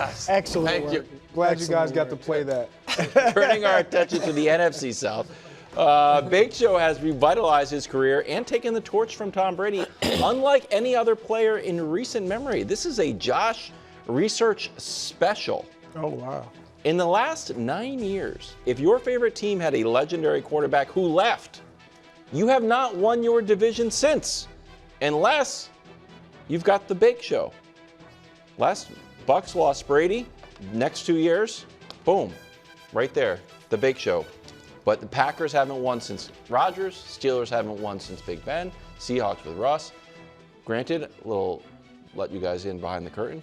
Excellent Thank work. you. Glad You guys got to play that. Turning our attention to the NFC South, Big Show has revitalized his career and taken the torch from Tom Brady, unlike any other player in recent memory. This is a Josh Research special. Oh, wow. In the last 9 years, if your favorite team had a legendary quarterback who left, you have not won your division since, unless you've got the Big Show. Last Bucs lost Brady. Next 2 years, boom, right there, the Big Show. But the Packers haven't won since Rodgers. Steelers haven't won since Big Ben. Seahawks with Russ. Granted, let you guys in behind the curtain.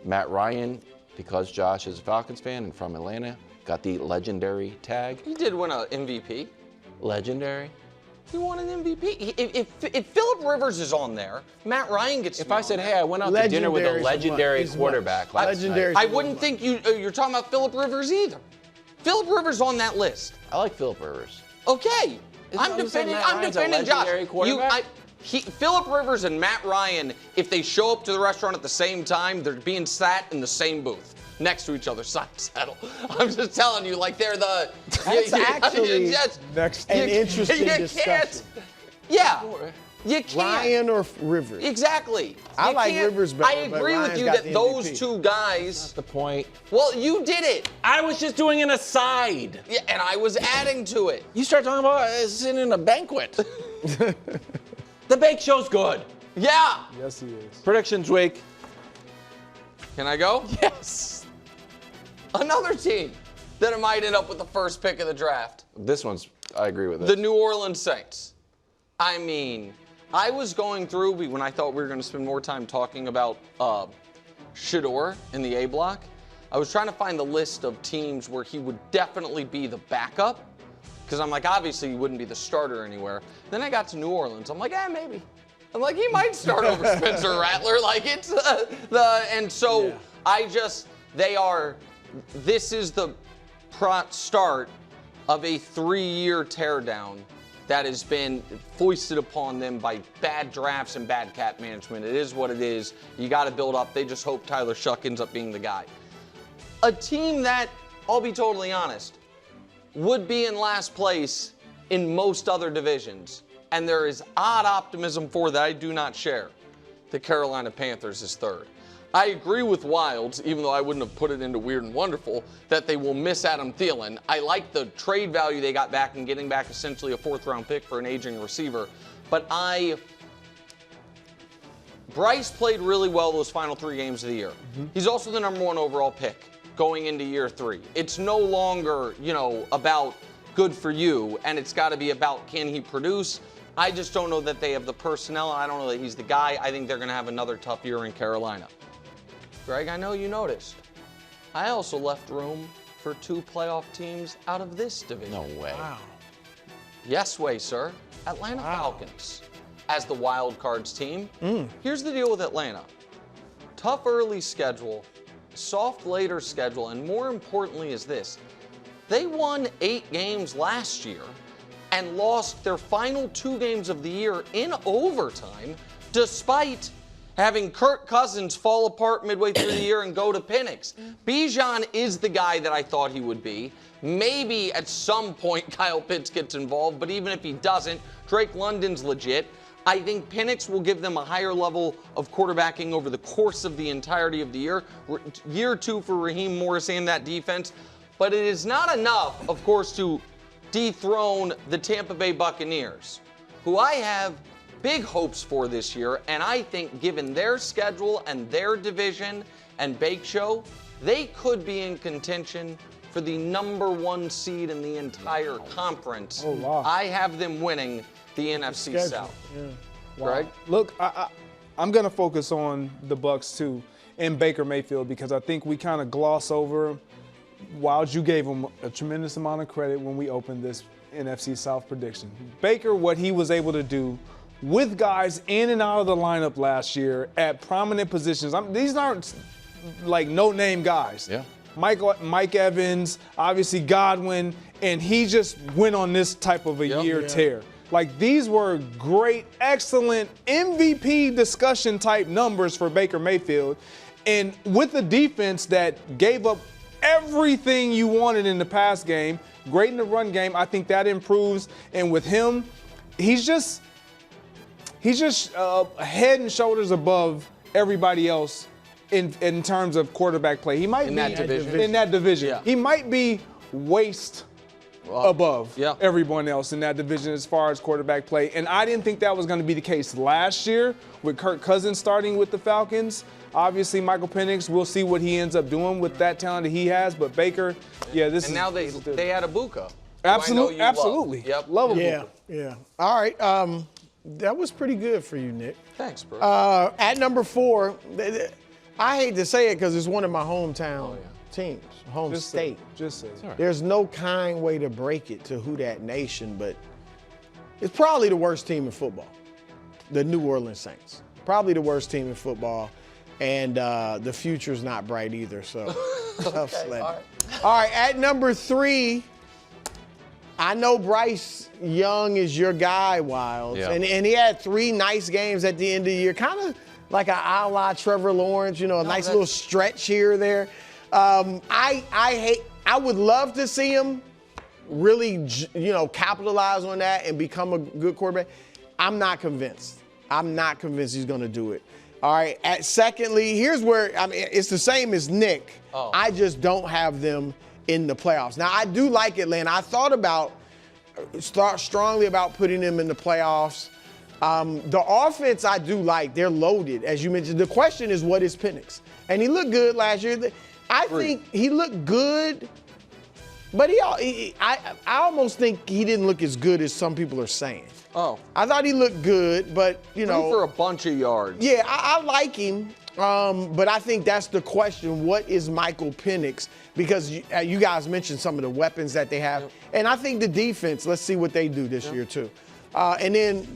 Matt Ryan, because Josh is a Falcons fan and from Atlanta, got the legendary tag. He did win an MVP. Legendary. He won an MVP. If Phillip Rivers is on there, Matt Ryan gets. If I said, hey, I went out to dinner with a legendary quarterback last night. I wouldn't think you're talking about Phillip Rivers either. Phillip Rivers on that list. I like Phillip Rivers. Okay, I'm defending Josh. Phillip Rivers and Matt Ryan, if they show up to the restaurant at the same time, they're being sat in the same booth next to each other, side saddle. I'm just telling you, like they're the. That's actually an interesting discussion. Yeah. You can't. Ryan or Rivers? Exactly. I like Rivers better. I agree with you that those two guys. That's the point. Well, you did it. I was just doing an aside. Yeah, and I was adding to it. You start talking about sitting in a banquet. The Bake Show's good. Yeah. Yes, he is. Predictions week. Can I go? Yes. Another team that might end up with the first pick of the draft. This one's, I agree with it. The New Orleans Saints. I mean, I was going through when I thought we were going to spend more time talking about Shedeur in the A block. I was trying to find the list of teams where he would definitely be the backup. Because I'm like, obviously he wouldn't be the starter anywhere. Then I got to New Orleans. I'm like, maybe. I'm like, he might start over Spencer Rattler. Like it's this is the start of a 3-year teardown that has been foisted upon them by bad drafts and bad cap management. It is what it is. You got to build up. They just hope Tyler Shuck ends up being the guy. A team that, I'll be totally honest, would be in last place in most other divisions, and there is odd optimism for that I do not share. The Carolina Panthers is third. I agree with Wilds, even though I wouldn't have put it into Weird and Wonderful, that they will miss Adam Thielen. I like the trade value they got back and getting back essentially a 4th-round pick for an aging receiver, but Bryce played really well those final 3 games of the year. Mm-hmm. He's also the number 1 overall pick going into year 3. It's no longer, about good for you, and it's got to be about can he produce. I just don't know that they have the personnel. I don't know that he's the guy. I think they're going to have another tough year in Carolina. Greg, I know you noticed. I also left room for 2 playoff teams out of this division. No way. Wow. Yes way, sir. Atlanta Falcons as the wild cards team. Here's the deal with Atlanta. Tough early schedule, soft later schedule, and more importantly is this. They won 8 games last year and lost their final 2 games of the year in overtime, despite having Kirk Cousins fall apart midway through the year and go to Penix. Bijan is the guy that I thought he would be. Maybe at some point Kyle Pitts gets involved, but even if he doesn't, Drake London's legit. I think Penix will give them a higher level of quarterbacking over the course of the entirety of the year. Year 2 for Raheem Morris and that defense. But it is not enough, of course, to dethrone the Tampa Bay Buccaneers, who I have big hopes for this year, and I think given their schedule and their division and Bake Show, they could be in contention for the number 1 seed in the entire conference. Oh, wow. I have them winning the NFC South. Yeah. Wow. Right? Look, I'm going to focus on the Bucs too and Baker Mayfield because I think we kind of gloss over. Wilds, you gave him a tremendous amount of credit when we opened this NFC South prediction. Baker, what he was able to do with guys in and out of the lineup last year at prominent positions. These aren't like no-name guys. Yeah. Mike Evans, obviously Godwin, and he just went on this type of a year tear. Like these were great, excellent MVP discussion type numbers for Baker Mayfield. And with the defense that gave up everything you wanted in the pass game, great in the run game, I think that improves. And with him, he's just head and shoulders above everybody else in terms of quarterback play. He might in be that division. Yeah. He might be waist above yeah. everyone else in that division as far as quarterback play. And I didn't think that was going to be the case last year with Kirk Cousins starting with the Falcons. Obviously, Michael Penix, we'll see what he ends up doing with that talent that he has. But Baker, this and now they had Ibuka. Absolutely. Yep. Love Ibuka. Yeah, yeah. All right. That was pretty good for you, Nick. Thanks, bro. At number 4, I hate to say it because it's one of my hometown teams, home state. Just say it. There's no kind way to break it to who that nation, but it's probably the worst team in football, the New Orleans Saints. Probably the worst team in football, and the future's not bright either, so tough sledding. All right, at number 3, I know Bryce Young is your guy, Wilds, and he had 3 nice games at the end of the year, kind of like a la Trevor Lawrence, a nice little stretch here or there. I would love to see him really, capitalize on that and become a good quarterback. I'm not convinced. I'm not convinced he's going to do it. All right. Secondly, here's where it's the same as Nick. I just don't have them in the playoffs. Now I do like Atlanta. I thought strongly about putting them in the playoffs. The offense I do like. They're loaded, as you mentioned. The question is, what is Penix? And he looked good last year. I think he looked good, but I almost think he didn't look as good as some people are saying. Oh. I thought he looked good, but, Threw for a bunch of yards. Yeah, I like him, but I think that's the question. What is Michael Penix? Because you guys mentioned some of the weapons that they have. Yep. And I think the defense, let's see what they do this year, too. And then,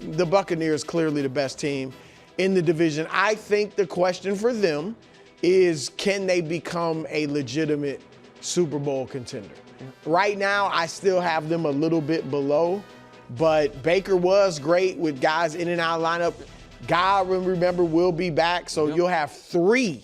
the Buccaneers clearly the best team in the division. I think the question for them is, can they become a legitimate Super Bowl contender? Right now, I still have them a little bit below, but Baker was great with guys in and out of lineup. God, remember, will be back, so you'll have 3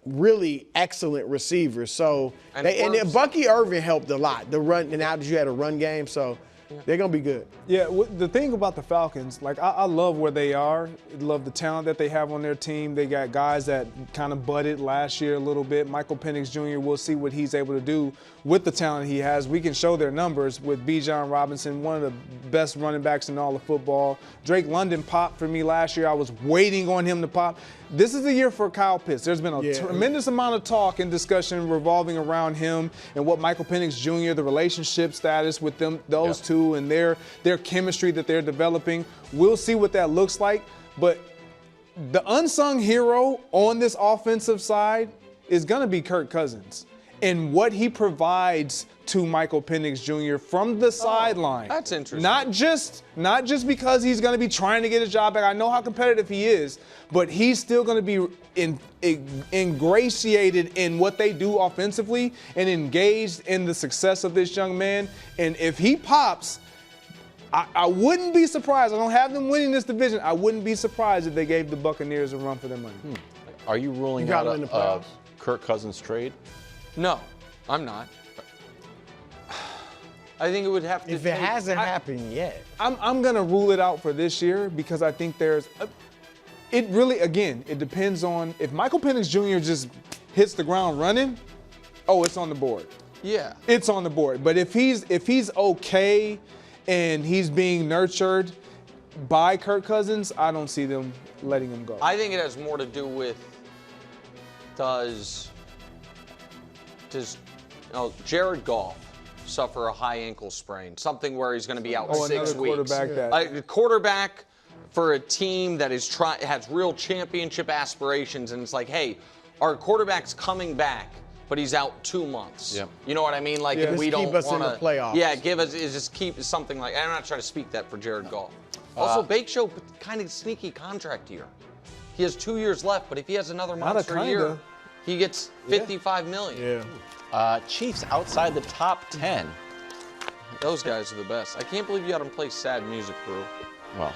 really excellent receivers. So, and Bucky Irvin helped a lot. The run, and now that you had a run game, so they're going to be good. Yeah, the thing about the Falcons, I love where they are. I love the talent that they have on their team. They got guys that kind of budded last year a little bit. Michael Penix Jr., we'll see what he's able to do with the talent he has. We can show their numbers with Bijan Robinson, one of the best running backs in all of football. Drake London popped for me last year. I was waiting on him to pop. This is the year for Kyle Pitts. There's been a tremendous amount of talk and discussion revolving around him and what Michael Penix Jr., the relationship status with those two and their chemistry that they're developing. We'll see what that looks like. But the unsung hero on this offensive side is going to be Kirk Cousins and what he provides to Michael Penix Jr. from the sideline. That's interesting. Not just because he's going to be trying to get his job back. I know how competitive he is, but he's still going to be ingratiated in what they do offensively and engaged in the success of this young man. And if he pops, I wouldn't be surprised. I don't have them winning this division. I wouldn't be surprised if they gave the Buccaneers a run for their money. Are you ruling out a Kirk Cousins trade? No, I'm not. I think it would have to. If it hasn't happened yet, I'm going to rule it out for this year because I think it really, again, it depends on if Michael Penix Jr. just hits the ground running. It's on the board. Yeah, it's on the board. But if he's okay and he's being nurtured by Kirk Cousins, I don't see them letting him go. I think it has more to do with does Jared Goff suffer a high ankle sprain, something where he's going to be out 6 weeks. A quarterback for a team that has real championship aspirations, and it's like, hey, our quarterback's coming back, but he's out 2 months. Yep. You know what I mean? Like, if we don't keep us want in the playoffs. Yeah, just keep something like. I'm not trying to speak that for Jared Goff. Also, Bake Show, kind of sneaky contract year. He has 2 years left, but if he has another monster year, he gets $55 million. Yeah. Chiefs outside the top 10. Those guys are the best. I can't believe you had them play sad music, Brou. Well,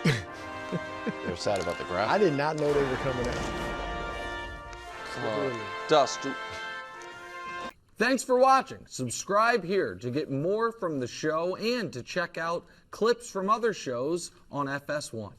they're sad about the graphic. I did not know they were coming out. Dust. Thanks for watching. Subscribe here to get more from the show and to check out clips from other shows on FS1.